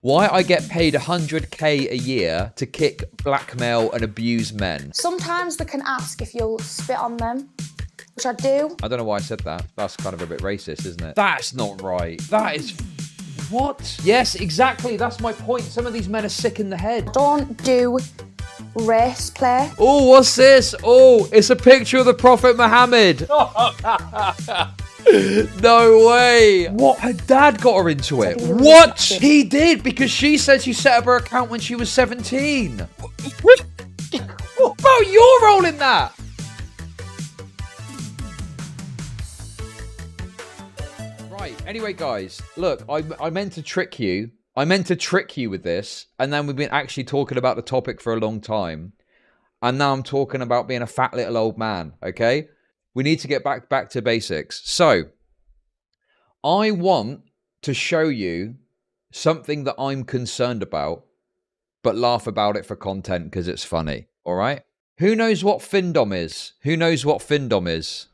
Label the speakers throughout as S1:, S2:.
S1: Why I get paid 100k a year to kick, blackmail and abuse men.
S2: Sometimes they can ask if you'll spit on them, which I do.
S1: I don't know why I said that. That's kind of a bit racist, isn't it? That's not right. That is... What? Yes, exactly. That's my point. Some of these men are sick in the head.
S2: Don't do race play.
S1: Oh, what's this? Oh, it's a picture of the Prophet Muhammad. No way. What? Her dad got her into it. What? He did, because she said she set up her account when she was 17. What about your role in that? Right, anyway, guys, look, I meant to trick you. I meant to trick you with this, and then we've been actually talking about the topic for a long time. And now I'm talking about being a fat little old man, okay? We need to get back to basics. So, I want to show you something that I'm concerned about, but laugh about it for content because it's funny, all right? Who knows what findom is? Who knows what findom is?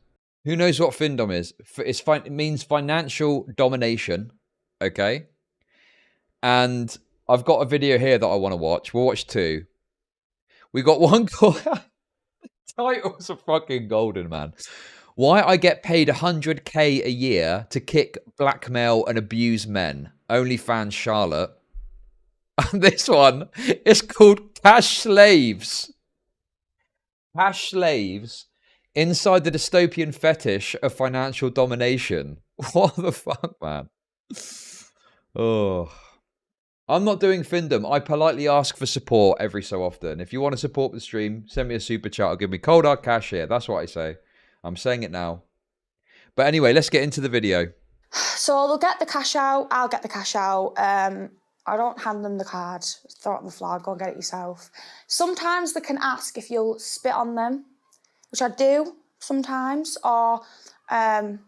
S1: Who knows what findom is? It means financial domination, okay? And I've got a video here that I want to watch. We'll watch two. We got one called... Titles are fucking golden, man. Why I get paid 100k a year to kick, blackmail and abuse men. OnlyFans Charlotte. And this one is called Cash Slaves. Cash Slaves inside the dystopian fetish of financial domination. What the fuck, man? Oh... I'm not doing findom. I politely ask for support every so often. If you want to support the stream, send me a super chat or give me cold hard cash here. That's what I say. I'm saying it now. But anyway, let's get into the video.
S2: So they'll get the cash out, I'll get the cash out. I don't hand them the card, throw it on the floor, go and get it yourself. Sometimes they can ask if you'll spit on them, which I do sometimes, or they'll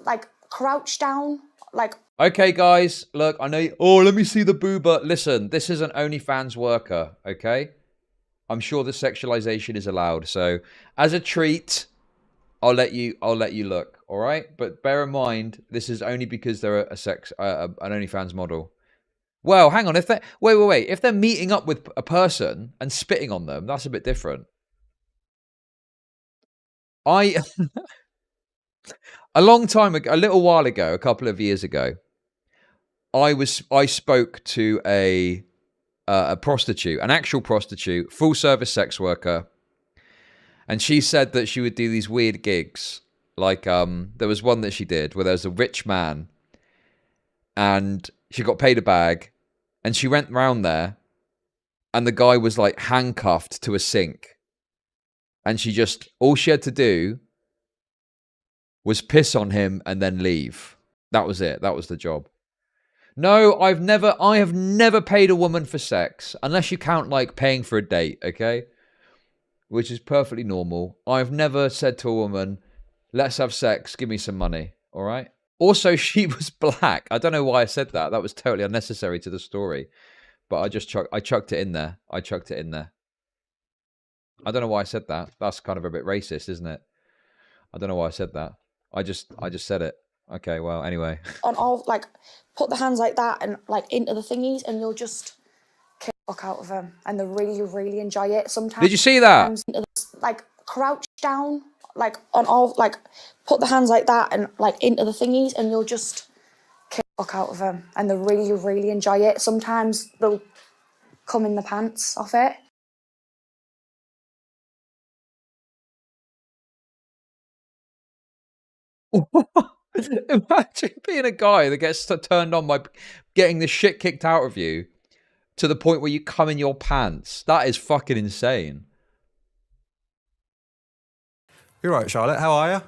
S2: like crouch down, like...
S1: Okay, guys, look, I know... Oh, let me see the boober. Listen, this is an OnlyFans worker, okay? I'm sure the sexualization is allowed. So, as a treat, I'll let you look, all right? But bear in mind, this is only because they're an OnlyFans model. Well, hang on. If they wait. If they're meeting up with a person and spitting on them, that's a bit different. A long time ago, a little while ago, a couple of years ago, I spoke to a prostitute, an actual prostitute, full service sex worker, and she said that she would do these weird gigs. Like there was one that she did where there was a rich man, and she got paid a bag, and she went round there, and the guy was like handcuffed to a sink, and all she had to do was piss on him and then leave. That was it. That was the job. No, I have never paid a woman for sex, unless you count like paying for a date, okay? Which is perfectly normal. I've never said to a woman, let's have sex, give me some money, all right? Also, she was black. I don't know why I said that. That was totally unnecessary to the story. But I chucked it in there. I chucked it in there. I don't know why I said that. That's kind of a bit racist, isn't it? I don't know why I said that. I just said it. Okay, well, anyway.
S2: On all, like, put the hands like that and, like, into the thingies, and you'll just kick the fuck out of them. And they really, really enjoy it. Sometimes...
S1: Did you see that?
S2: Like, crouch down, like, on all, like, put the hands like that and, like, into the thingies, and you'll just kick the fuck out of them. And they really, really enjoy it. Sometimes they'll come in the pants off it.
S1: Imagine being a guy that gets turned on by getting the shit kicked out of you to the point where you come in your pants. That is fucking insane.
S3: You're right, Charlotte. How are you?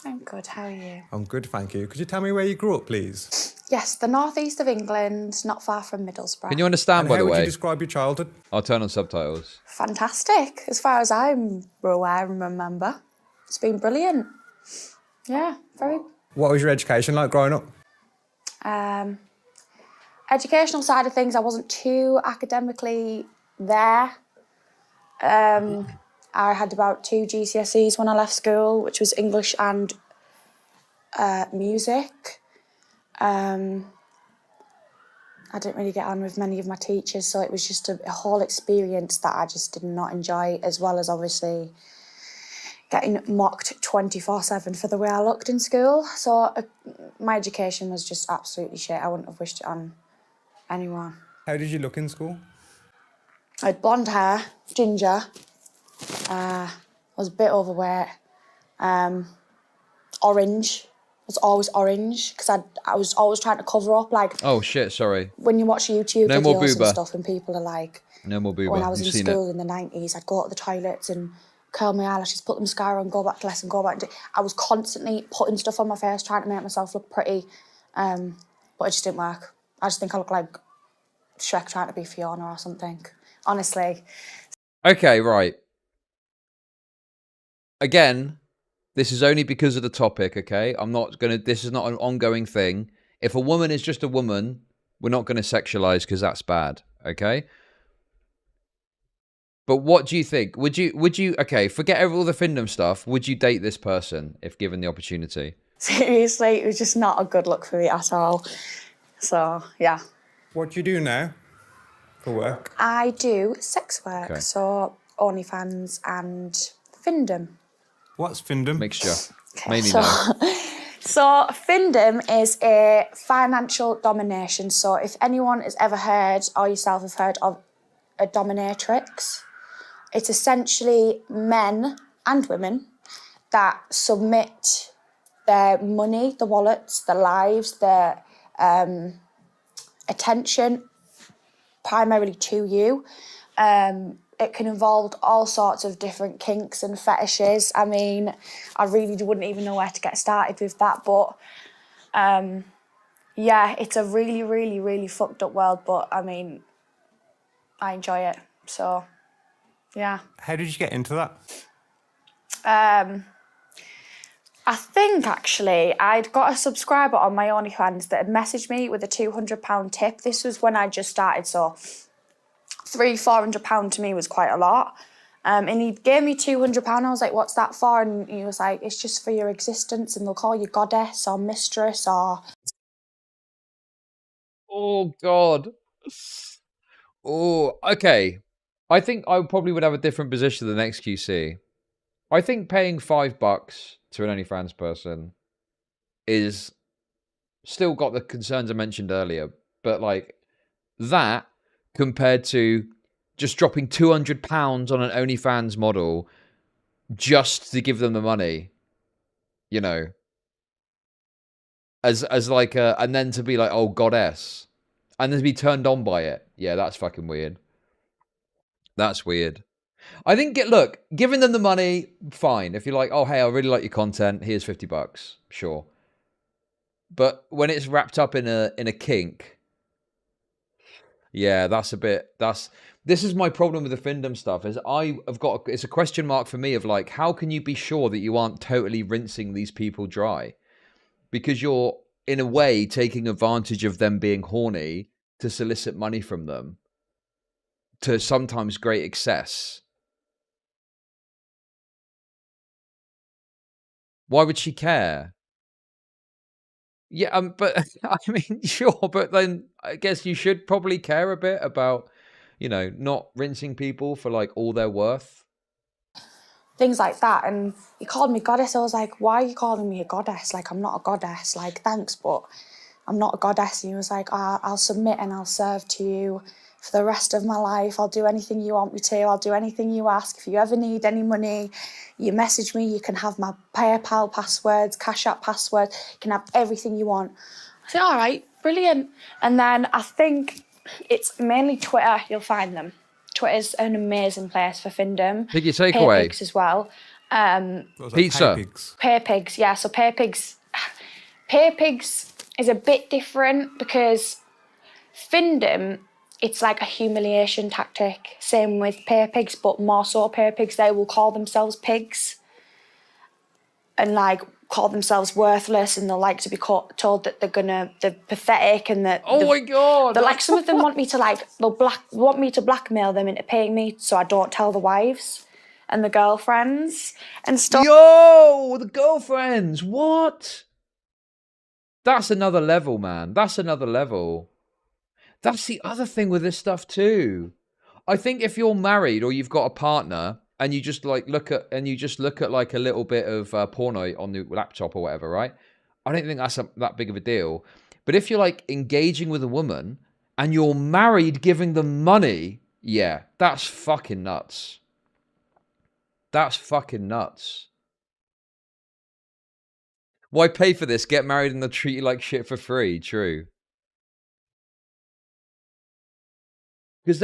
S2: I'm good, how are you?
S3: I'm good, thank you. Could you tell me where you grew up, please?
S2: Yes, the northeast of England, not far from Middlesbrough.
S1: Can you understand, by the way?
S3: How would you describe your childhood?
S1: I'll turn on subtitles.
S2: Fantastic, as far as I'm aware and remember. It's been brilliant. Yeah, very...
S3: What was your education like growing up?
S2: Educational side of things, I wasn't too academically there. I had about 2 GCSEs when I left school, which was English and music. I didn't really get on with many of my teachers, so it was just a whole experience that I just did not enjoy, as well as obviously getting mocked 24/7 for the way I looked in school. So my education was just absolutely shit. I wouldn't have wished it on anyone.
S3: How did you look in school?
S2: I had blonde hair, ginger, I was a bit overweight, orange. I was always orange because I was always trying to cover up. Like,
S1: Oh shit, sorry.
S2: when you watch YouTube
S1: No more
S2: videos and
S1: booba.
S2: stuff and people are like,
S1: No more booba.
S2: when I was
S1: You've
S2: in
S1: seen
S2: school
S1: it.
S2: in the 90s, I'd go to the toilets and curl my eyelashes, put the mascara on, go back to lesson, go back. I was constantly putting stuff on my face, trying to make myself look pretty, but it just didn't work. I just think I look like Shrek trying to be Fiona or something, honestly.
S1: Okay, right. Again, this is only because of the topic, okay? I'm not going to... This is not an ongoing thing. If a woman is just a woman, we're not going to sexualize because that's bad, okay? But what do you think? Would you... Okay, forget all the findom stuff. Would you date this person if given the opportunity?
S2: Seriously, it was just not a good look for me at all. So, yeah.
S3: What do you do now for work?
S2: I do sex work,
S1: Okay.
S2: so OnlyFans and findom.
S3: What's findom?
S1: Mixture.
S2: Okay,
S1: Mainly
S2: so,
S1: no.
S2: so findom is a financial domination. So if anyone has ever heard, or yourself have heard of a dominatrix, it's essentially men and women that submit their money, their wallets, their lives, their attention primarily to you. It can involve all sorts of different kinks and fetishes. I mean, I really wouldn't even know where to get started with that, but yeah, it's a really, really, really fucked up world, but I mean, I enjoy it, so yeah.
S3: How did you get into that?
S2: I think, actually, I'd got a subscriber on my OnlyFans that had messaged me with a £200 tip. This was when I just started, so £300-400 to me was quite a lot. And he gave me £200. I was like, what's that for? And he was like, it's just for your existence, and they'll call you goddess or mistress or...
S1: Oh, God. Oh, okay. I think I probably would have a different position than XQC. I think paying $5 to an OnlyFans person is still got the concerns I mentioned earlier, but like that compared to just dropping £200 on an OnlyFans model just to give them the money, you know, as like a, and then to be like, oh, goddess, and then to be turned on by it. Yeah, that's fucking weird. That's weird. I think, look, giving them the money, fine. If you're like, oh, hey, I really like your content, here's $50, sure. But when it's wrapped up in a kink, yeah, that's a bit, this is my problem with the findom stuff, is it's a question mark for me of like, how can you be sure that you aren't totally rinsing these people dry? Because you're, in a way, taking advantage of them being horny to solicit money from them to sometimes great excess. Why would she care? Yeah, but I mean, sure, but then I guess you should probably care a bit about, you know, not rinsing people for like all they're worth.
S2: Things like that. And he called me goddess. I was like, why are you calling me a goddess? Like, I'm not a goddess. Like, thanks, but I'm not a goddess. And he was like, I'll submit and I'll serve to you for the rest of my life. I'll do anything you want me to. I'll do anything you ask. If you ever need any money, you message me. You can have my PayPal passwords, Cash App passwords. You can have everything you want. I said, all right, brilliant. And then I think it's mainly Twitter. You'll find them. Twitter's an amazing place for findom.
S1: Pick your takeaway.
S2: Paypigs as well.
S1: Pizza.
S2: Paypigs, yeah. So Paypigs is a bit different because findom, it's like a humiliation tactic. Same with Paypigs, but more so Paypigs, they will call themselves pigs and like call themselves worthless, and they'll like to be told that they're pathetic and that...
S1: Oh my God!
S2: They're like, some of them want me to like, want me to blackmail them into paying me so I don't tell the wives and the girlfriends and stuff.
S1: Yo, the girlfriends, what? That's another level, man. That's another level. That's the other thing with this stuff too. I think if you're married or you've got a partner and you just like look at like a little bit of porno on the laptop or whatever, right? I don't think that's that big of a deal. But if you're like engaging with a woman and you're married, giving them money, yeah, that's fucking nuts. That's fucking nuts. Why pay for this? Get married and they'll treat you like shit for free. True. Because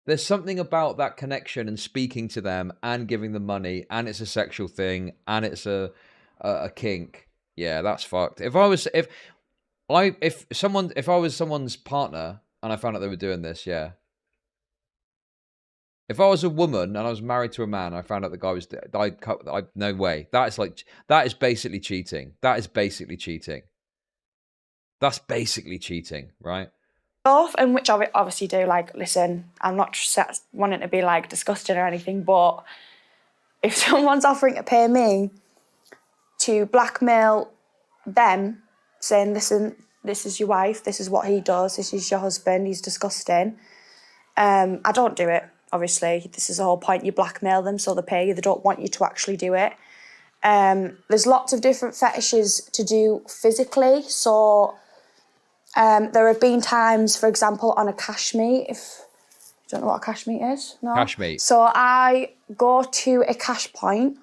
S1: there's something about that connection and speaking to them and giving them money, and it's a sexual thing, and it's a kink. Yeah, that's fucked. If I was someone's partner and I found out they were doing this, yeah. If I was a woman and I was married to a man, and I found out the guy was, no way. That is basically cheating. That is basically cheating. That's basically cheating, right?
S2: Both, and which I obviously do. Like, listen, I'm not wanting to be like disgusting or anything, but if someone's offering to pay me to blackmail them, saying, listen, this is your wife, this is what he does, this is your husband, he's disgusting, I don't do it. Obviously, this is the whole point. You blackmail them so they pay you. They don't want you to actually do it. There's lots of different fetishes to do physically. So there have been times, for example, on a cash meet, if you don't know what a cash meet is, no?
S1: Cash meet.
S2: So I go to a cash point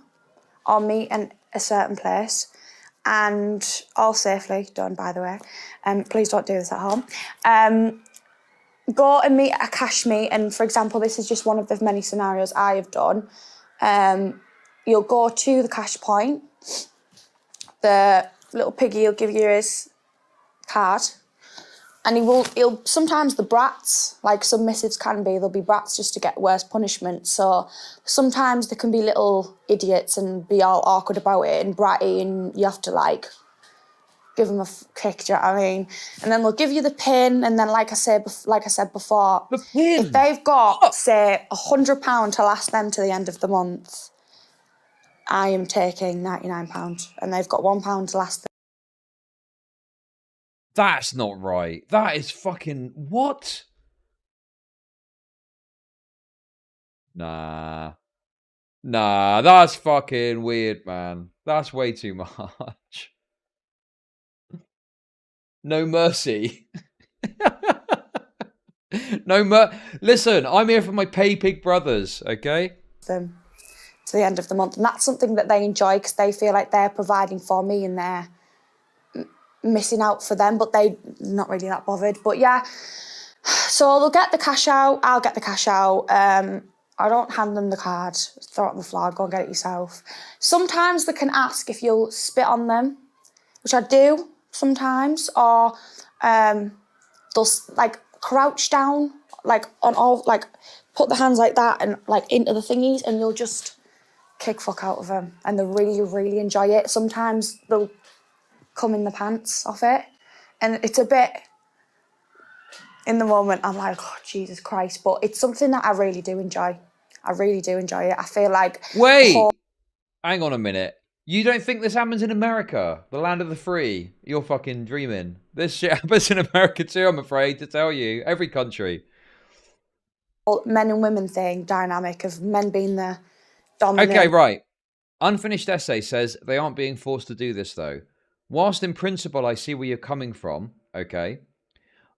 S2: or meet in a certain place, and all safely done, by the way. Please don't do this at home. Go and meet at a cash meet, and for example, this is just one of the many scenarios I have done. You'll go to the cash point, the little piggy will give you his card, and he'll sometimes the brats, like submissives can be, there'll be brats just to get worse punishment. So sometimes there can be little idiots and be all awkward about it and bratty, and you have to like give them a kick, do you know what I mean? And then they'll give you the pin, and then like I said before,
S1: The pin?
S2: if they've got, say, £100 to last them to the end of the month, I am taking £99, and they've got £1 to last them.
S1: That's not right. That is fucking what? Nah, that's fucking weird, man. That's way too much. No mercy. Listen, I'm here for my pay pig brothers, okay?
S2: Them to the end of the month, and that's something that they enjoy because they feel like they're providing for me and they're missing out for them, but they're not really that bothered. But yeah, so they'll get the cash out, I'll get the cash out. I don't hand them the card, throw it on the floor, go and get it yourself. Sometimes they can ask if you'll spit on them, which I do sometimes, or they'll like crouch down, like on all, like put the hands like that and like into the thingies, and you'll just kick fuck out of them, and they really, really enjoy it. Sometimes they'll come in the pants off it, and it's a bit, in the moment I'm like, oh Jesus Christ, but it's something that I really do enjoy. I really do enjoy it. I feel like,
S1: wait, hang on a minute. You don't think this happens in America, the land of the free? You're fucking dreaming. This shit happens in America too, I'm afraid to tell you. Every country.
S2: Men and women thing, dynamic of men being the dominant.
S1: Okay, right. Unfinished essay says they aren't being forced to do this though. Whilst in principle I see where you're coming from, okay,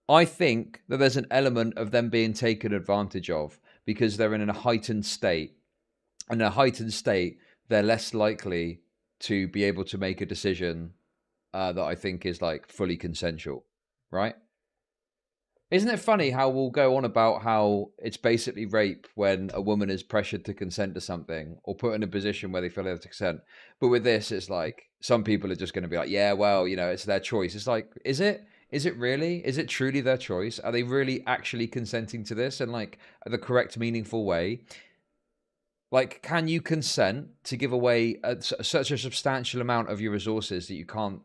S1: I think that there's an element of them being taken advantage of because they're in a heightened state. And in a heightened state, they're less likely to be able to make a decision that I think is like fully consensual, right? Isn't it funny how we'll go on about how it's basically rape when a woman is pressured to consent to something or put in a position where they feel they have to consent? But with this, it's like some people are just going to be like, yeah, well, you know, it's their choice. It's like, is it? Is it really? Is it truly their choice? Are they really actually consenting to this in like the correct, meaningful way? Like, can you consent to give away such a substantial amount of your resources that you don't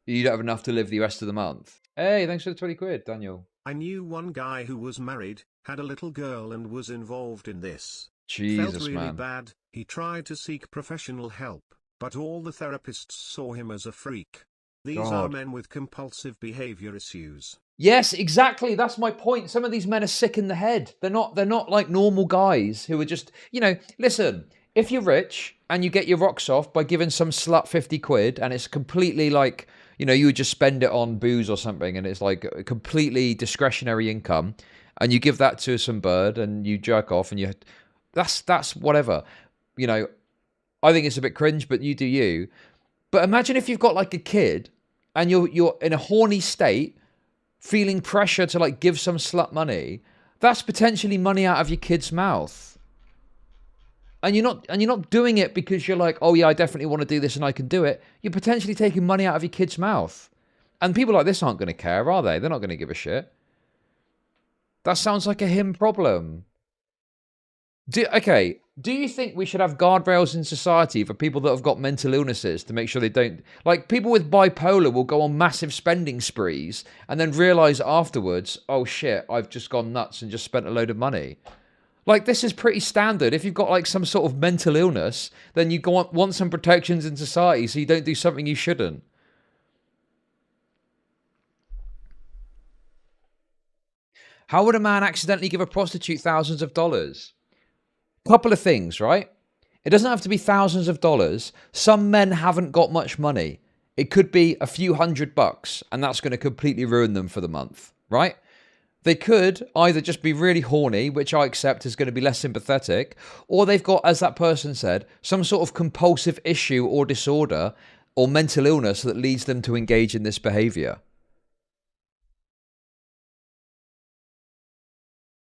S1: have enough to live the rest of the month? Hey, thanks for the 20 quid, Daniel.
S4: I knew one guy who was married, had a little girl and was involved in this.
S1: Jesus,
S4: Felt really
S1: man.
S4: bad. He tried to seek professional help, but all the therapists saw him as a freak. These are
S1: God.
S4: men with compulsive behavior issues.
S1: Yes, exactly. That's my point. Some of these men are sick in the head. They're not like normal guys who are just, listen, if you're rich and you get your rocks off by giving some slut 50 quid and it's completely like, you would just spend it on booze or something and it's like a completely discretionary income and you give that to some bird and you jerk off and that's whatever. I think it's a bit cringe, but you do you. But imagine if you've got like a kid and you're in a horny state feeling pressure to like give some slut money. That's potentially money out of your kid's mouth. And you're not doing it because you're like, oh yeah, I definitely want to do this and I can do it. You're potentially taking money out of your kid's mouth. And people like this aren't going to care, are they? They're not going to give a shit. That sounds like a him problem. Do you think we should have guardrails in society for people that have got mental illnesses to make sure they don't... Like, people with bipolar will go on massive spending sprees and then realise afterwards, oh shit, I've just gone nuts and just spent a load of money. Like, this is pretty standard. If you've got, like, some sort of mental illness, then you want some protections in society so you don't do something you shouldn't. How would a man accidentally give a prostitute thousands of dollars? Couple of things, right? It doesn't have to be thousands of dollars. Some men haven't got much money. It could be a few $100 and that's going to completely ruin them for the month, right? They could either just be really horny, which I accept is going to be less sympathetic, or they've got, as that person said, some sort of compulsive issue or disorder or mental illness that leads them to engage in this behavior.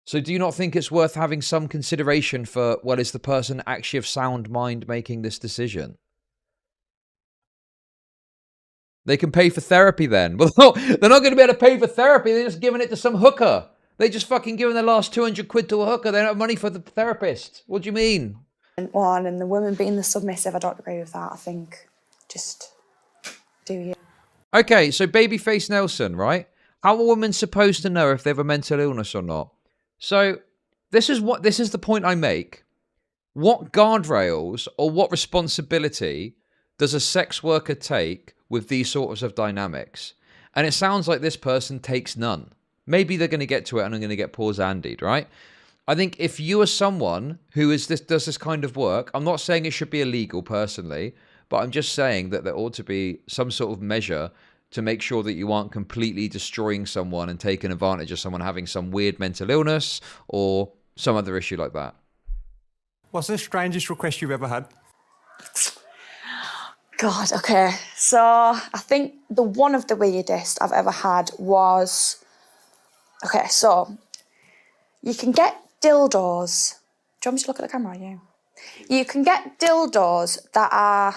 S1: So do you not think it's worth having some consideration for, well, is the person actually of sound mind making this decision? They can pay for therapy then. Well, no, they're not going to be able to pay for therapy. They're just giving it to some hooker. They just fucking giving their last 200 quid to a hooker. They don't have money for the therapist. What do you mean?
S2: One, and the woman being the submissive, I don't agree with that. I think just do you.
S1: Okay, so Babyface Nelson, right? How are women supposed to know if they have a mental illness or not? So this is the point I make. What guardrails or what responsibility does a sex worker take with these sorts of dynamics? And it sounds like this person takes none. Maybe they're going to get to it and I'm going to get paws andied, right? I think if you are someone who does this kind of work, I'm not saying it should be illegal personally, but I'm just saying that there ought to be some sort of measure to make sure that you aren't completely destroying someone and taking advantage of someone having some weird mental illness or some other issue like that.
S3: What's the strangest request you've ever had?
S2: God, okay. So I think one of the weirdest I've ever had was... Okay, so you can get dildos. Do you want me to look at the camera, you? You can get dildos that are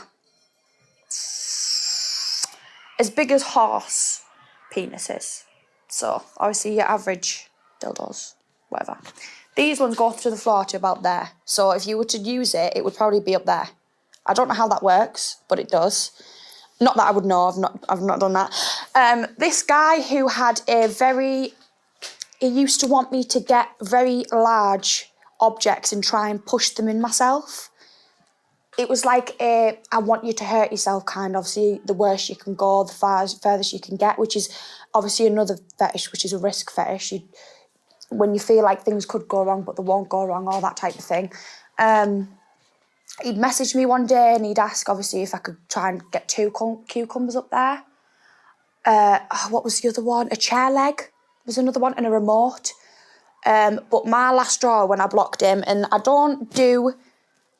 S2: as big as horse penises. So obviously your average dildos, whatever. These ones go to the floor to about there. So if you were to use it, it would probably be up there. I don't know how that works, but it does. Not that I would know, I've not done that. This guy who had he used to want me to get very large objects and try and push them in myself. It was like I want you to hurt yourself kind of. Obviously, the worse you can go, the furthest you can get, which is obviously another fetish, which is a risk fetish. When you feel like things could go wrong, but they won't go wrong, all that type of thing. He'd message me one day and he'd ask, obviously, if I could try and get 2 cucumbers up there. What was the other one? A chair leg was another one, and a remote. But my last straw when I blocked him, and I don't do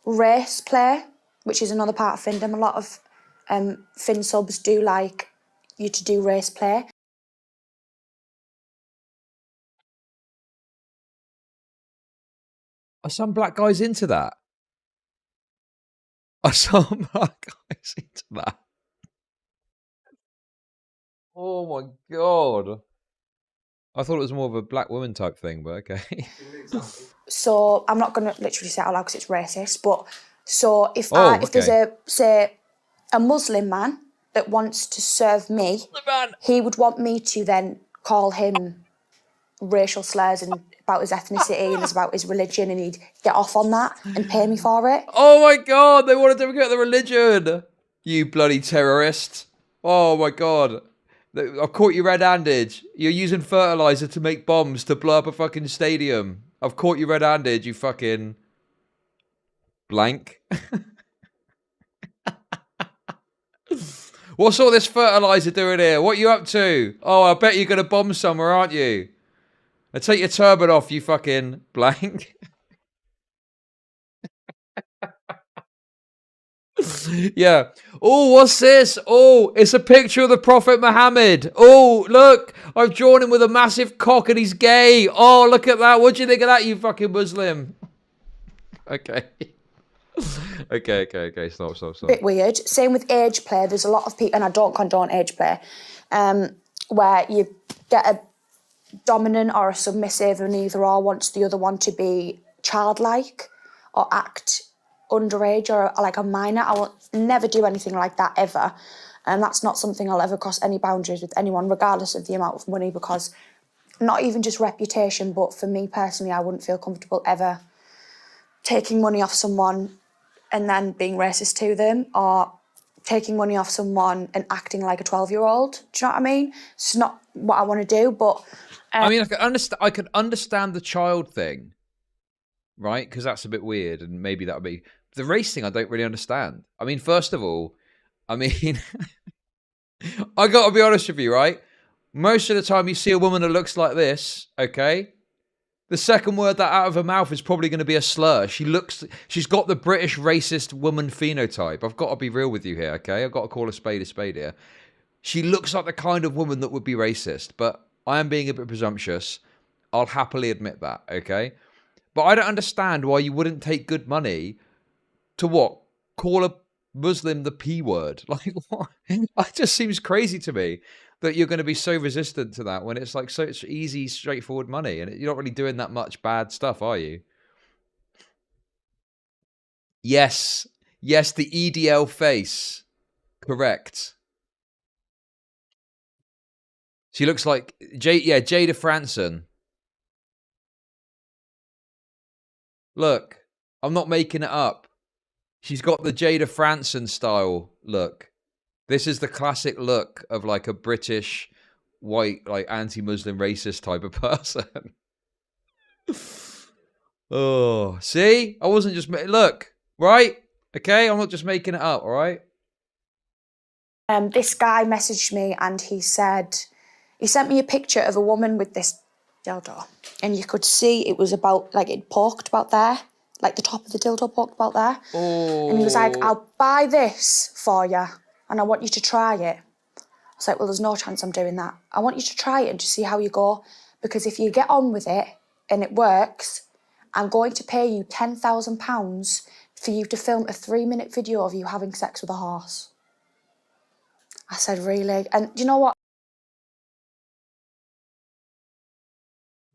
S2: race play, which is another part of findom. A lot of fin subs do like you to do race play.
S1: Are some black guys into that? Are some black guys into that? Oh my God. I thought it was more of a black woman type thing, but okay.
S2: So I'm not going to literally say it out loud because it's racist, but so if there's a Muslim man that wants to serve me, he would want me to then call him racial slurs and about his ethnicity and about his religion, and he'd get off on that and pay me for it.
S1: Oh my God, they wanted to get the religion. You bloody terrorist. Oh my god. I've caught you red-handed. You're using fertilizer to make bombs to blow up a fucking stadium. I've caught you red-handed, you fucking blank. What's all this fertilizer doing here? What you up to? Oh, I bet you're gonna bomb somewhere, aren't you? Now take your turban off, you fucking blank. Yeah. Oh, what's this? Oh, it's a picture of the Prophet Muhammad. Oh, look, I've drawn him with a massive cock and he's gay. Oh, look at that. What do you think of that, you fucking Muslim? Okay. Okay. Stop.
S2: Bit weird. Same with age play. There's a lot of people, and I don't condone age play, where you get a dominant or a submissive and either or wants the other one to be childlike or act underage or like a minor. I will never do anything like that ever. And that's not something I'll ever cross any boundaries with anyone, regardless of the amount of money, because not even just reputation, but for me personally, I wouldn't feel comfortable ever taking money off someone and then being racist to them, or taking money off someone and acting like a 12-year-old. Do you know what I mean? It's not what I want to do, but...
S1: I mean, I could understand the child thing, right? Because that's a bit weird, and maybe that would be... The race thing, I don't really understand. I mean, first of all, I mean... I got to be honest with you, right? Most of the time you see a woman that looks like this, okay? The second word that out of her mouth is probably going to be a slur. She's got the British racist woman phenotype. I've got to be real with you here, okay? I've got to call a spade here. She looks like the kind of woman that would be racist, but I am being a bit presumptuous. I'll happily admit that, okay? But I don't understand why you wouldn't take good money to what? Call a Muslim the P word? Like, what? It just seems crazy to me that you're going to be so resistant to that when it's like such easy, straightforward money, and you're not really doing that much bad stuff, are you? Yes, the EDL face, correct. She looks like Jada Franson. Look, I'm not making it up. She's got the Jada Franson style look. This is the classic look of like a British, white, like anti-Muslim racist type of person. Oh, see? I wasn't just... Look, right? Okay, I'm not just making it up, all right?
S2: This guy messaged me and he sent me a picture of a woman with this dildo, and you could see it was about, like, it poked about there, like the top of the dildo poked about there.
S1: Oh.
S2: And he was like, I'll buy this for you and I want you to try it. I was like, well, there's no chance I'm doing that. I want you to try it and just see how you go, because if you get on with it and it works, I'm going to pay you £10,000 for you to film a 3-minute video of you having sex with a horse. I said, really? And you know what?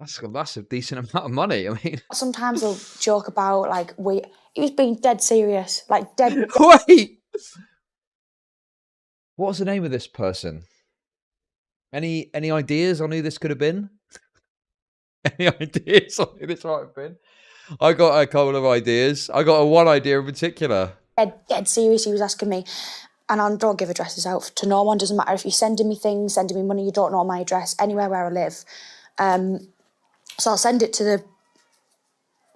S1: That's a decent amount of money. I mean...
S2: Sometimes they'll joke about, like, he was being dead serious, like dead...
S1: Wait! What's the name of this person? Any ideas on who this could have been? Any ideas on who this might have been? I got a couple of ideas. I got one idea in particular.
S2: Dead serious, he was asking me. And I don't give addresses out to no one. Doesn't matter if you're sending me things, sending me money, you don't know my address, anywhere where I live. So I'll send it to the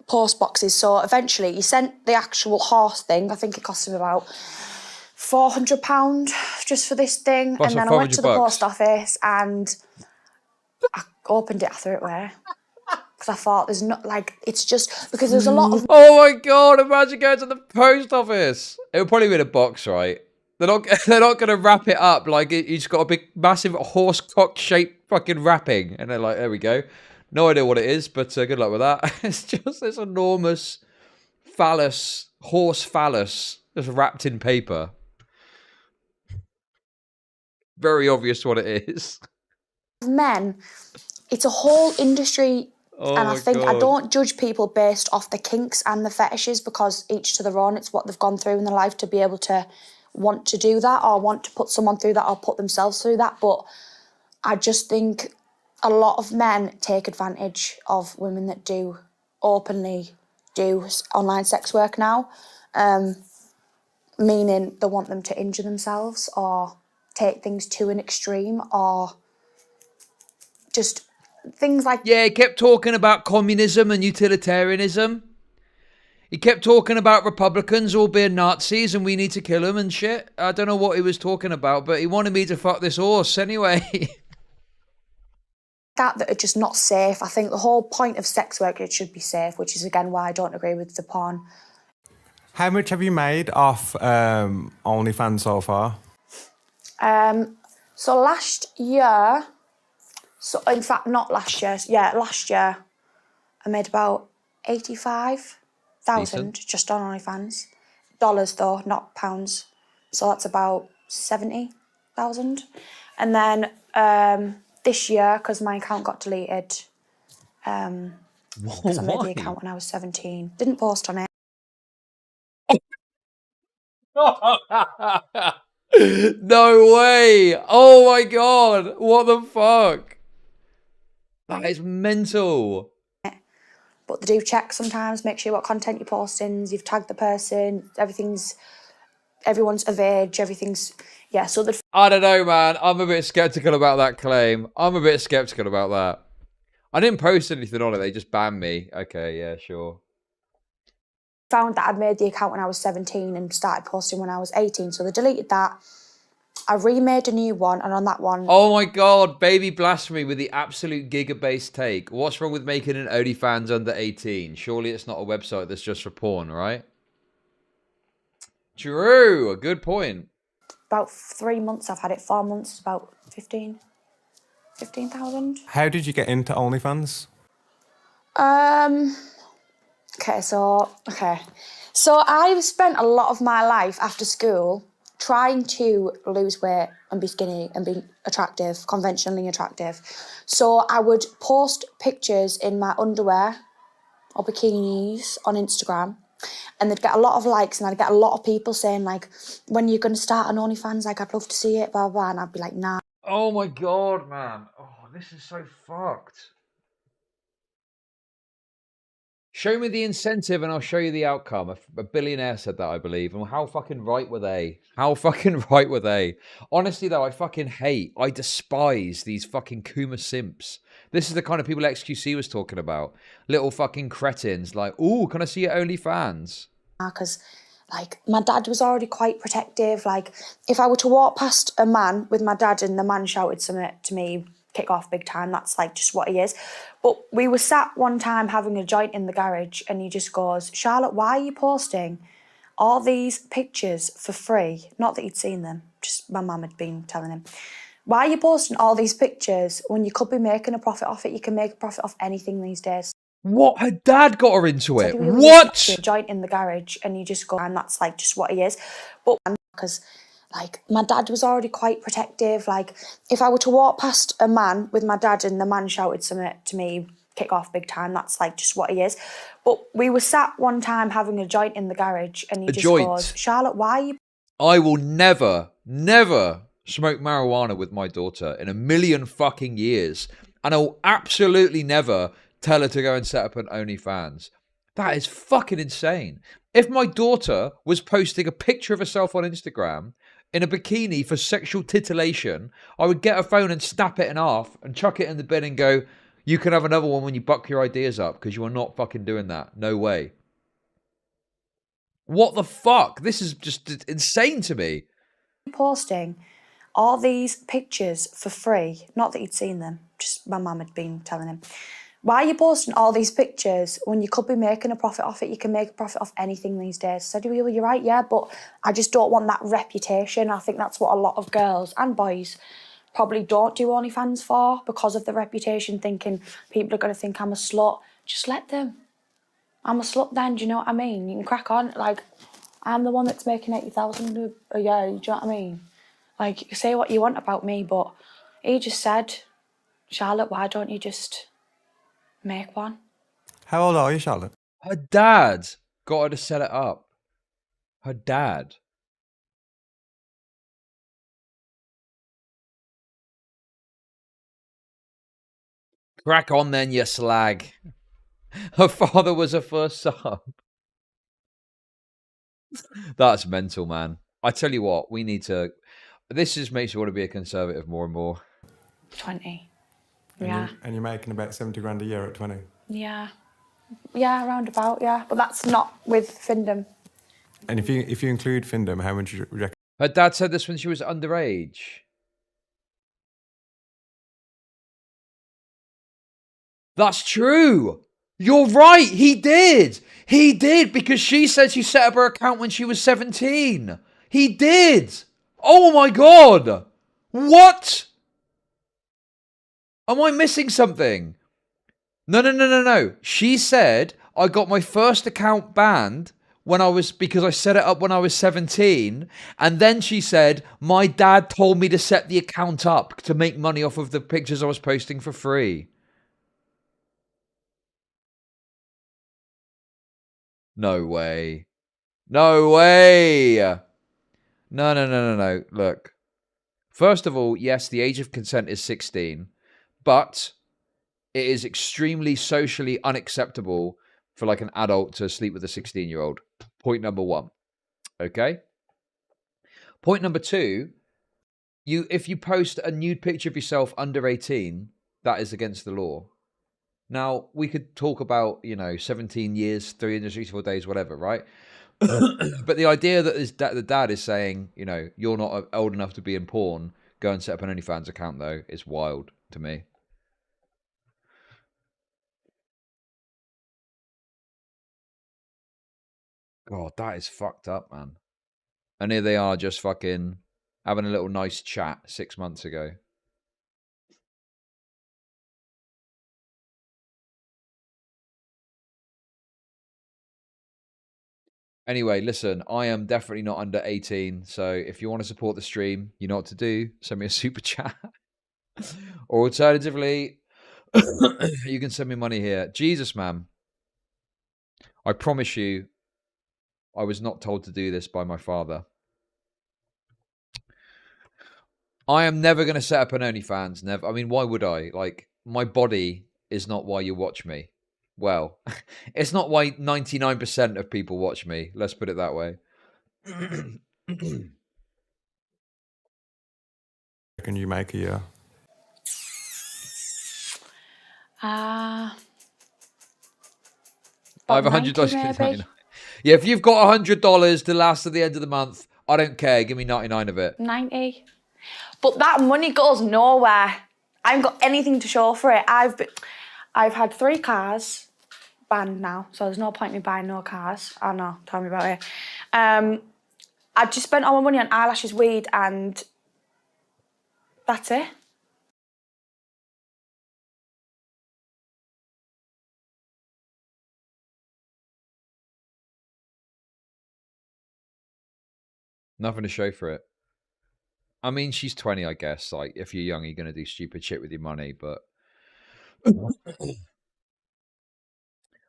S2: post boxes. So eventually he sent the actual horse thing. I think it cost him about £400 just for this thing.
S1: That's
S2: and then I went to the post office and I opened it, I threw it away. Because I thought there's not, like, it's just, because there's a lot of...
S1: Oh my God, imagine going to the post office. It would probably be in a box, right? They're not going to wrap it up like it's got a big, massive horse cock shaped fucking wrapping. And they're like, there we go. No idea what it is, but good luck with that. It's just this enormous phallus, horse phallus, just wrapped in paper. Very obvious what it is.
S2: Men, it's a whole industry.
S1: Oh
S2: and I think
S1: God.
S2: I don't judge people based off the kinks and the fetishes, because each to their own. It's what they've gone through in their life to be able to want to do that, or want to put someone through that, or put themselves through that. But I just think a lot of men take advantage of women that do openly do online sex work now, meaning they want them to injure themselves or take things to an extreme or just things like...
S1: Yeah, he kept talking about communism and utilitarianism. He kept talking about Republicans all being Nazis and we need to kill them and shit. I don't know what he was talking about, but he wanted me to fuck this horse anyway.
S2: that are just not safe. I think the whole point of sex work, it should be safe, which is again why I don't agree with the porn.
S3: How much have you made off OnlyFans so far?
S2: So last year, so in fact not last year, yeah, last year I made about 85,000 just on OnlyFans. Dollars though, not pounds. So that's about 70,000. And then this year, because my account got deleted, because I made the account when I was 17, didn't post on it.
S1: No way. Oh my God. What the fuck? That is mental.
S2: But they do check sometimes, make sure what content you're posting, you've tagged the person, everyone's of age, everything's, yeah, so the...
S1: I don't know, man. I'm a bit skeptical about that claim. I'm a bit skeptical about that. I didn't post anything on it. They just banned me. Okay, yeah, sure.
S2: Found that I'd made the account when I was 17 and started posting when I was 18, so they deleted that. I remade a new one, and on that one...
S1: Oh my God, baby blasphemy with the absolute gigabase take. What's wrong with making an OnlyFans under 18? Surely it's not a website that's just for porn, right? True, a good point.
S2: About 3 months I've had it, 4 months, about 15,000.
S3: How did you get into OnlyFans?
S2: Okay, so I've spent a lot of my life after school trying to lose weight and be skinny and be attractive, conventionally attractive. So I would post pictures in my underwear or bikinis on Instagram, and they'd get a lot of likes, and I'd get a lot of people saying, like, when you're going to start an OnlyFans, like, I'd love to see it, blah, blah, and I'd be like, nah.
S1: Oh my God, man. Oh, this is so fucked. Show me the incentive and I'll show you the outcome. A billionaire said that, I believe. And how fucking right were they? How fucking right were they? Honestly, though, I despise these fucking Kuma simps. This is the kind of people XQC was talking about. Little fucking cretins like, ooh, can I see your OnlyFans?
S2: Because, like, my dad was already quite protective. Like, if I were to walk past a man with my dad and the man shouted something to me, kick off big time, that's like just what he is. But we were sat one time having a joint in the garage, and he just goes, Charlotte, why are you posting all these pictures for free? Not that he'd seen them, just my mum had been telling him. Why are you posting all these pictures when you could be making a profit off it? You can make a profit off anything these days.
S1: What? Her dad got her into it?
S2: So we
S1: What?
S2: a joint in the garage, and you just go, and that's like just what he is. But because, like, my dad was already quite protective. Like, if I were to walk past a man with my dad and the man shouted something to me, kick off big time, that's like just what he is. But we were sat one time having a joint in the garage, and he just goes, Charlotte, why are you...
S1: I will never smoke marijuana with my daughter in a million fucking years. And I will absolutely never tell her to go and set up an OnlyFans. That is fucking insane. If my daughter was posting a picture of herself on Instagram in a bikini for sexual titillation, I would get her phone and snap it in half and chuck it in the bin and go, you can have another one when you buck your ideas up, because you are not fucking doing that. No way. What the fuck? This is just insane to me.
S2: Posting all these pictures for free. Not that he'd seen them, just my mum had been telling him. Why are you posting all these pictures when you could be making a profit off it? You can make a profit off anything these days. So well, you're right, yeah, but I just don't want that reputation. I think that's what a lot of girls and boys probably don't do OnlyFans for, because of the reputation, thinking people are going to think I'm a slut. Just let them. I'm a slut then, do you know what I mean? You can crack on. Like, I'm the one that's making 80,000 a year, do you know what I mean? Like, you can say what you want about me, but he just said, Charlotte, why don't you just make one?
S3: How old are you, Charlotte?
S1: Her dad got her to set it up. Her dad. Crack on then, you slag. Her father was her first sub. That's mental, man. I tell you what, we need to... This just makes you want to be a conservative more and more.
S2: 20.
S3: And
S2: Yeah.
S3: and you're making about 70 grand a year at 20.
S2: Yeah. Yeah, around about, yeah. But that's not with findom.
S3: And if you include findom, how much do you reckon?
S1: Her dad said this when she was underage. That's true. You're right. He did. He did, because she said she set up her account when she was 17. He did. Oh my God. What? Am I missing something? No. She said I got my first account banned because I set it up when I was 17. And then she said my dad told me to set the account up to make money off of the pictures I was posting for free. No way. No way. No. Look. First of all, yes, the age of consent is 16, but it is extremely socially unacceptable for like an adult to sleep with a 16-year-old. Point number one. Okay? Point number two, if you post a nude picture of yourself under 18, that is against the law. Now, we could talk about, 17 years, 364 days, whatever, right? But the idea that the dad is saying, you're not old enough to be in porn, go and set up an OnlyFans account, though, is wild to me. God, that is fucked up, man. And here they are just fucking having a little nice chat 6 months ago. Anyway, listen, I am definitely not under 18. So if you want to support the stream, you know what to do. Send me a super chat. Or alternatively, you can send me money here. Jesus, man. I promise you, I was not told to do this by my father. I am never going to set up an OnlyFans. Never. I mean, why would I? Like, my body is not why you watch me. Well, it's not why 99% of people watch me. Let's put it that way.
S3: Can you make a year?
S1: I have $100.
S2: Maybe.
S1: Yeah, if you've got $100 to last to the end of the month, I don't care. Give me 99 of it.
S2: 90. But that money goes nowhere. I haven't got anything to show for it. I've had 3 cars banned now, so there's no point in me buying no cars. Oh no, tell me about it. I just spent all my money on eyelashes, weed, and that's it.
S1: Nothing to show for it. I mean, she's 20, I guess. Like, if you're young, you're going to do stupid shit with your money, but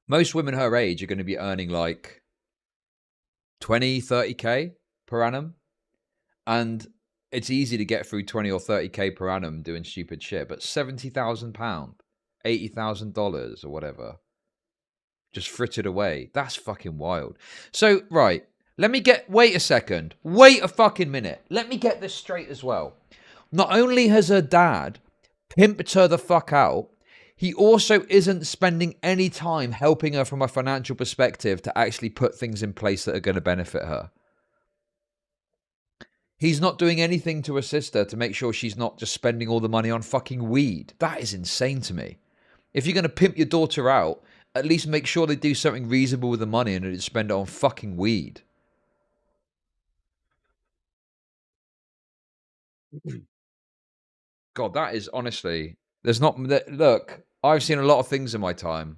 S1: most women her age are going to be earning like 20, 30K per annum. And it's easy to get through 20 or 30K per annum doing stupid shit, but £70,000, $80,000 or whatever, just frittered away. That's fucking wild. So, right, wait a second. Wait a fucking minute. Let me get this straight as well. Not only has her dad pimped her the fuck out, he also isn't spending any time helping her from a financial perspective to actually put things in place that are going to benefit her. He's not doing anything to assist her to make sure she's not just spending all the money on fucking weed. That is insane to me. If you're going to pimp your daughter out, at least make sure they do something reasonable with the money and not spend it on fucking weed. God, that is honestly... Look, I've seen a lot of things in my time.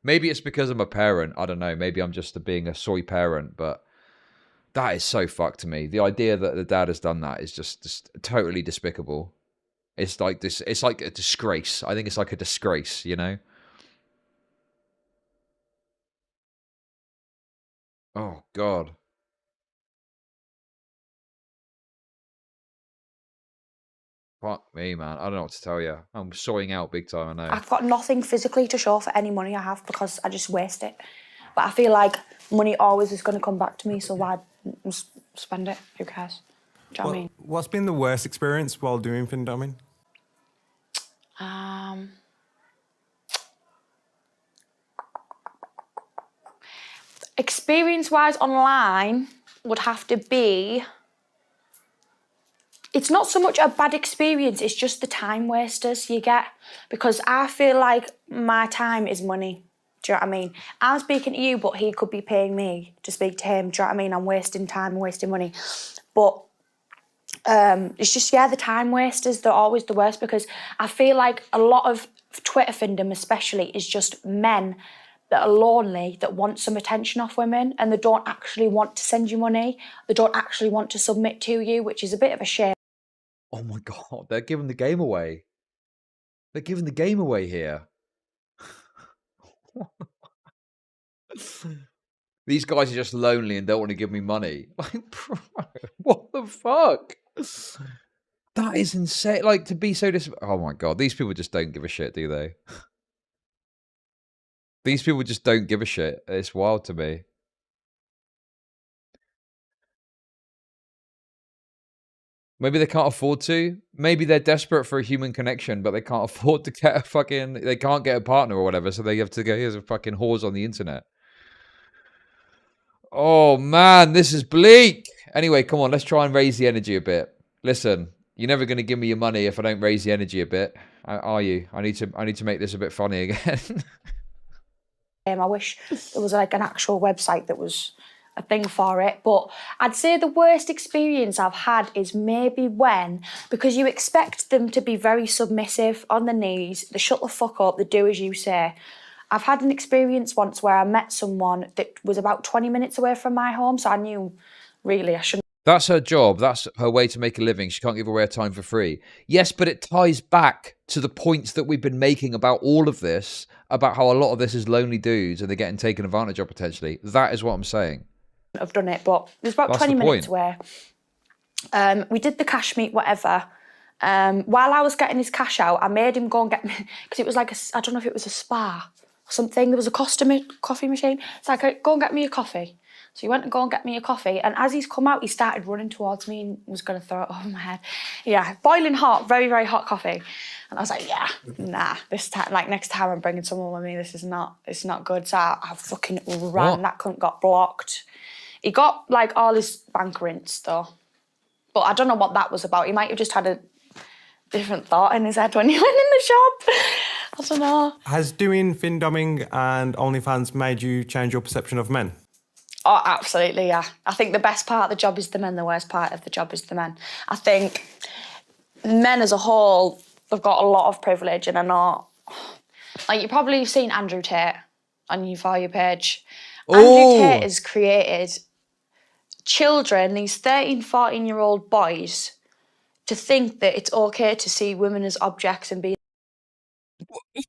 S1: Maybe it's because I'm a parent. I don't know. Maybe I'm just being a soy parent, but that is so fucked to me. The idea that the dad has done that is just totally despicable. It's like this. It's like a disgrace. I think it's like a disgrace, you know? Oh, God. Fuck me, man. I don't know what to tell you. I'm soying out big time, I know.
S2: I've got nothing physically to show for any money I have because I just waste it. But I feel like money always is going to come back to me, so why spend it? Who cares? Do you know what I mean?
S3: What's been the worst experience while doing findoming?
S2: Experience-wise online would have to be... It's not so much a bad experience, it's just the time wasters you get. Because I feel like my time is money. Do you know what I mean? I'm speaking to you, but he could be paying me to speak to him. Do you know what I mean? I'm wasting time, I'm wasting money. But it's just, yeah, the time wasters, they're always the worst, because I feel like a lot of Twitter findom especially is just men that are lonely, that want some attention off women, and they don't actually want to send you money. They don't actually want to submit to you, which is a bit of a shame.
S1: Oh my God, they're giving the game away. They're giving the game away here. These guys are just lonely and don't want to give me money. Like, bro, what the fuck? That is insane. Like, to be so oh my God, these people just don't give a shit, do they? These people just don't give a shit. It's wild to me. Maybe they can't afford to. Maybe they're desperate for a human connection, but they can't afford to get a fucking... They can't get a partner or whatever, so they have to go, here's a fucking whores on the internet. Oh, man, this is bleak. Anyway, come on, let's try and raise the energy a bit. Listen, you're never going to give me your money if I don't raise the energy a bit. Are you? I need to make this a bit funny again.
S2: I wish there was like an actual website that was a thing for it. But I'd say the worst experience I've had is maybe when, because you expect them to be very submissive, on their knees, they shut the fuck up, they do as you say. I've had an experience once where I met someone that was about 20 minutes away from my home, so I knew really I shouldn't.
S1: That's her job. That's her way to make a living. She can't give away her time for free. Yes, but it ties back to the points that we've been making about all of this, about how a lot of this is lonely dudes and they're getting taken advantage of potentially. That is what I'm saying.
S2: I've done it, but it was about 20 minutes away. We did the cash meet, whatever. While I was getting his cash out, I made him go and get me, because it was like, I don't know if it was a spa or something. There was a coffee machine. So I could go and get me a coffee. So he went to go and get me a coffee, and as he's come out, he started running towards me and was going to throw it over my head. Yeah, boiling hot, very, very hot coffee. And I was like, yeah, nah, this time, like next time I'm bringing someone with me, it's not good. So I fucking ran.
S1: What?
S2: That cunt got blocked. He got like all his bank rints though. But I don't know what that was about. He might have just had a different thought in his head when he went in the shop. I don't know.
S3: Has doing findoming and OnlyFans made you change your perception of men?
S2: Oh, absolutely, yeah. I think the best part of the job is the men, the worst part of the job is the men. I think men as a whole, they've got a lot of privilege, and are not... Like, you probably have seen Andrew Tate on your For You page.
S1: Ooh.
S2: Andrew Tate has created children, these 13, 14-year-old boys, to think that it's okay to see women as objects and be...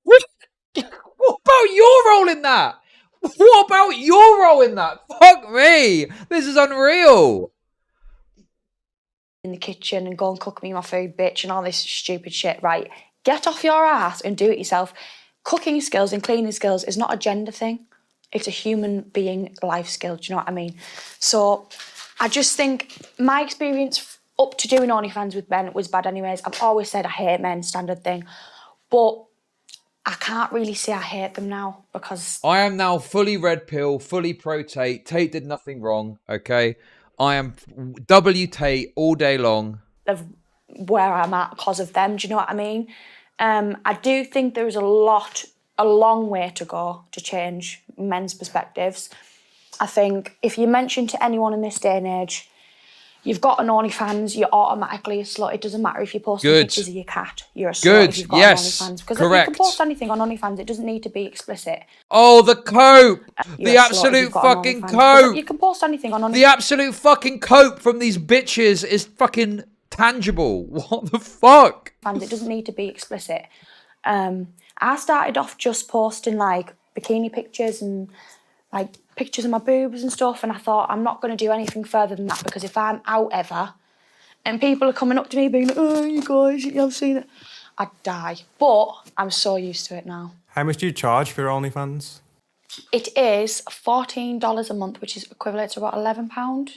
S1: What about your role in that? What about your role in that? Fuck me. This is unreal.
S2: in the kitchen and go and cook me my food, bitch, and all this stupid shit, right? Get off your ass and do it yourself. Cooking skills and cleaning skills is not a gender thing. It's a human being life skill, do you know what I mean? So I just think my experience up to doing OnlyFans with men was bad anyways. I've always said I hate men, standard thing. But I can't really say I hate them now because...
S1: I am now fully red pill, fully pro Tate. Tate did nothing wrong, okay? I am W Tate all day long.
S2: Of where I'm at because of them, do you know what I mean? I do think there is a long way to go to change men's perspectives. I think if you mention to anyone in this day and age, you've got an OnlyFans, you're automatically a slut. It doesn't matter if you post pictures of your cat, you're a slut if you've got an OnlyFans. Because if you can post anything on OnlyFans, it doesn't need to be explicit.
S1: Oh, the cope! The absolute fucking cope!
S2: You can post anything on OnlyFans.
S1: The absolute fucking cope from these bitches is fucking tangible. What the fuck?
S2: It doesn't need to be explicit. I started off just posting like bikini pictures and like pictures of my boobs and stuff, and I thought I'm not going to do anything further than that because if I'm out ever and people are coming up to me being like, oh, you guys, I've seen it, I'd die. But I'm so used to it now.
S3: How much do you charge for your OnlyFans?
S2: It is $14 a month, which is equivalent to about £11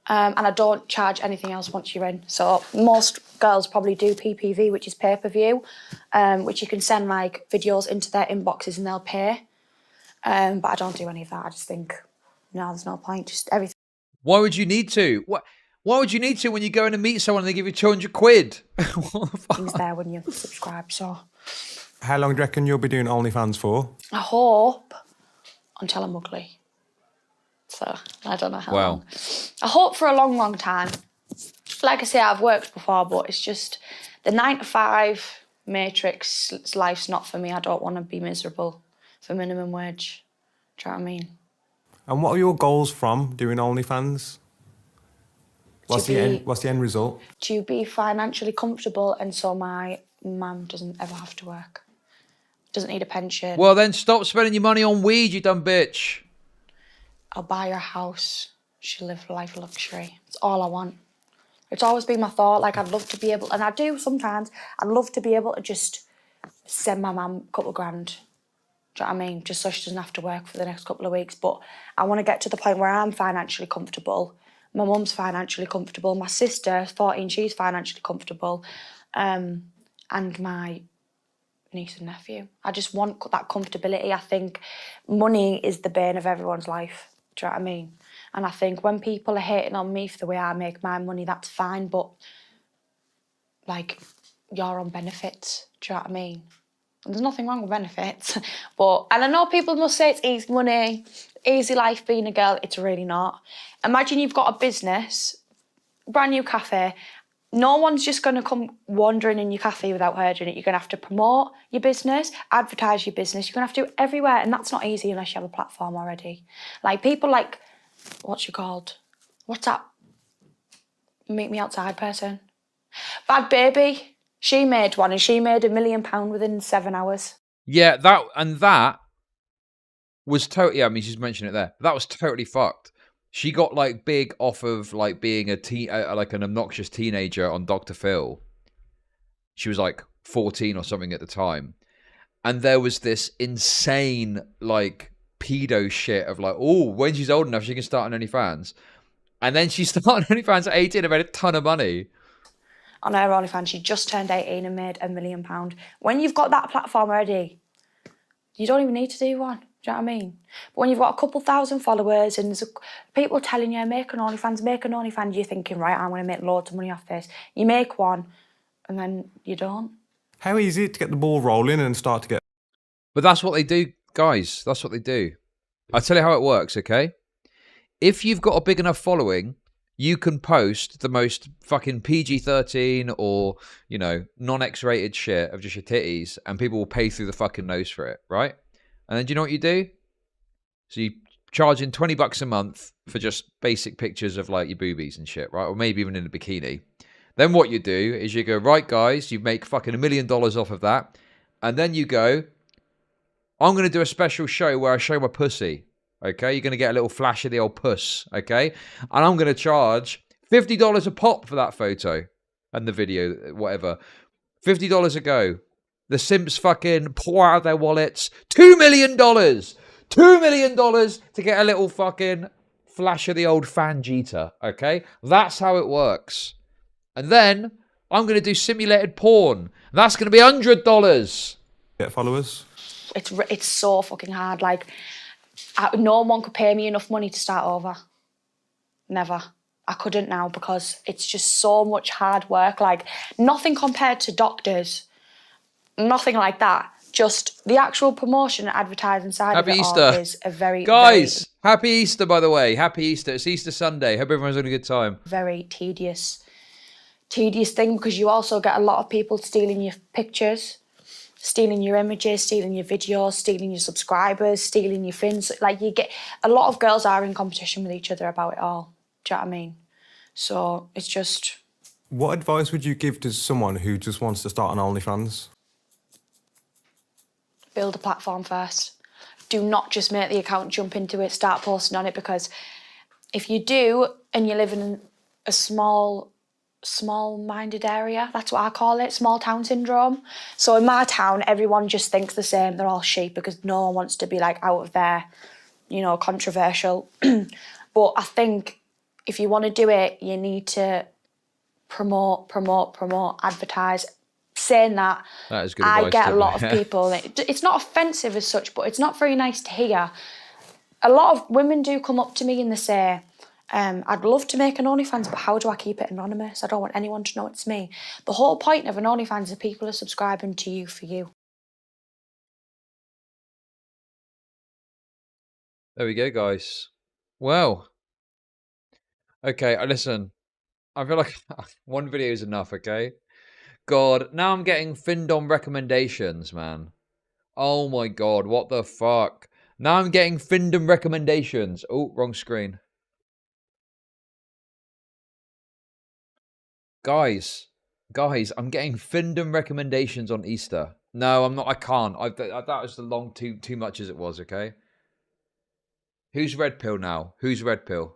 S2: And I don't charge anything else once you're in. So most girls probably do PPV, which is pay-per-view, which you can send like videos into their inboxes and they'll pay. But I don't do any of that. I just think, no, there's no point. Just everything.
S1: Why would you need to? Why would you need to when you go in and meet someone and they give you 200 quid? What the fuck?
S2: Things there when you subscribe. So
S3: How long do you reckon you'll be doing OnlyFans for?
S2: I hope until I'm ugly. So I don't know how long. I hope for a long, long time. Like I say, I've worked before, but it's just the 9-to-5 matrix life's not for me. I don't want to be miserable for minimum wage. Do you know what I mean?
S3: And what are your goals from doing OnlyFans? What's the end result?
S2: To be financially comfortable and so my mum doesn't ever have to work. Doesn't need a pension.
S1: Well, then stop spending your money on weed, you dumb bitch.
S2: I'll buy her a house. She'll live a life of luxury. It's all I want. It's always been my thought. Like, I'd love to be able, and I do sometimes, I'd love to be able to just send my mum a couple of grand. Do you know what I mean? Just so she doesn't have to work for the next couple of weeks. But I want to get to the point where I'm financially comfortable. My mum's financially comfortable. My sister, 14, she's financially comfortable. And my niece and nephew. I just want that comfortability. I think money is the bane of everyone's life. Do you know what I mean? And I think when people are hating on me for the way I make my money, that's fine. But, like, you're on benefits. Do you know what I mean? And there's nothing wrong with benefits. And I know people must say it's easy money, easy life being a girl. It's really not. Imagine you've got a business, brand new cafe. No one's just going to come wandering in your cafe without hearing it. You're going to have to promote your business, advertise your business. You're going to have to do it everywhere. And that's not easy unless you have a platform already. Like, people like, what's she called? What's that? Meet me outside person. Bad Baby. She made one and she made £1 million within 7 hours.
S1: Yeah, that was totally, I mean, she's mentioned it there. That was totally fucked. She got like big off of like being like an obnoxious teenager on Dr. Phil. She was like 14 or something at the time. And there was this insane like pedo shit of like, oh, when she's old enough, she can start on OnlyFans. And then she started on OnlyFans at 18 and made a ton of money.
S2: On her OnlyFans, she just turned 18 and made £1 million. When you've got that platform already, you don't even need to do one. Do you know what I mean? But when you've got a couple thousand followers and there's people telling you, make an OnlyFans, you're thinking, right, I'm going to make loads of money off this. You make one and then you don't.
S3: How easy to get the ball rolling and start to get...
S1: But that's what they do, guys. That's what they do. I'll tell you how it works, okay? If you've got a big enough following, you can post the most fucking PG-13 or, you know, non-X-rated shit of just your titties and people will pay through the fucking nose for it, right? And then do you know what you do? So you charge in $20 a month for just basic pictures of like your boobies and shit, right? Or maybe even in a bikini. Then what you do is you go, right, guys, you make fucking $1 million off of that. And then you go, I'm going to do a special show where I show my pussy. Okay, you're going to get a little flash of the old puss, okay? And I'm going to charge $50 a pop for that photo and the video, whatever. $50 a go. The simps fucking pour out their wallets. $2 million! $2 million to get a little fucking flash of the old Fangita, okay? That's how it works. And then I'm going to do simulated porn. That's going to be $100.
S3: Get followers?
S2: It's so fucking hard. Like, no one could pay me enough money to start over. Never. I couldn't now because it's just so much hard work. Like, nothing compared to doctors. Nothing like that. Just the actual promotion and advertising side of it all is a very...
S1: Guys, happy Easter, by the way. Happy Easter. It's Easter Sunday. Hope everyone's having a good time.
S2: Very tedious thing because you also get a lot of people stealing your pictures, stealing your images, stealing your videos, stealing your subscribers, stealing your fins. Like, you get... A lot of girls are in competition with each other about it all. Do you know what I mean? So it's just...
S3: What advice would you give to someone who just wants to start an OnlyFans?
S2: Build a platform first. Do not just make the account, jump into it, start posting on it, because if you do and you live in a small-minded area, that's what I call it, small town syndrome. So in my town, everyone just thinks the same. They're all sheep because no one wants to be like out of their, you know, controversial. But I think if you want to do it, you need to promote, advertise. Saying that,
S1: That is good
S2: I
S1: advice,
S2: get a
S1: Timber,
S2: lot of
S1: yeah.
S2: people. It's not offensive as such, but it's not very nice to hear. A lot of women do come up to me and they say, I'd love to make an OnlyFans, but how do I keep it anonymous? I don't want anyone to know it's me. The whole point of an OnlyFans is people are subscribing to you for you.
S1: There we go, guys. Well, okay, listen. I feel like one video is enough, okay? God, now I'm getting findom recommendations, man. Oh my god, what the fuck? Now I'm getting findom recommendations. Oh, wrong screen. Guys, I'm getting findom recommendations on Easter. No, I'm not. I can't. That was the long too much as it was. Okay. Who's red pill now? Who's red pill?